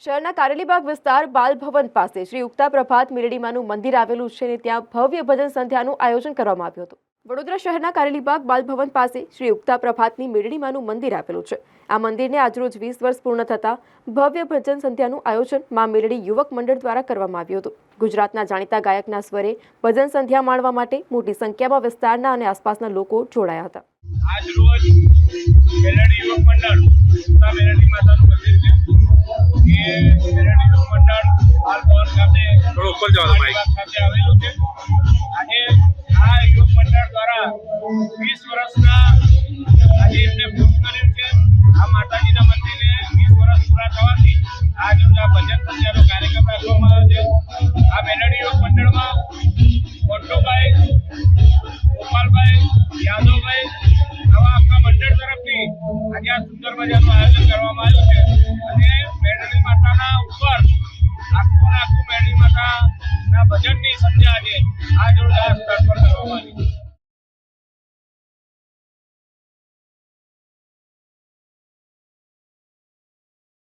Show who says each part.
Speaker 1: શહેરના કારેલીબાગ વિસ્તાર બાલ ભવન પાસે શ્રી ઉક્તા પ્રભાત મેલડીમાનું મંદિર આવેલું છે અને ત્યાં ભવ્ય ભજન સંધ્યાનું આયોજન કરવામાં આવ્યું હતું। વડોદરા શહેરના કારેલીબાગ બાલ ભવન પાસે શ્રી ઉક્તા પ્રભાતની મેલડીમાનું મંદિર આવેલું છે। આ મંદિરને આજરોજ 20 વર્ષ પૂર્ણ થતા ભવ્ય ભજન સંધ્યાનું આયોજન મા મેલડી યુવક મંડળ દ્વારા કરવામાં આવ્યું હતું। ગુજરાતના જાણીતા ગાયકના સ્વરે ભજન સંધ્યા માણવા માટે મોટી સંખ્યામાં વિસ્તારના અને આસપાસના લોકો જોડાયા હતા।
Speaker 2: આજ રોજ મેલડી યુવક મંડળ ઉક્તા મેલડી માતાનું મંદિર છે એ મેલડી યુવક મંડળ હાલ ભવન ખાતે થોડો ઉપર જવાનું માઈક ખાતે આવેલું છે। આજે આ યુવક મંડળ દ્વારા 20 વર્ષના આજે એમને પૂર્ણ કર્યું છે। આ માતાજી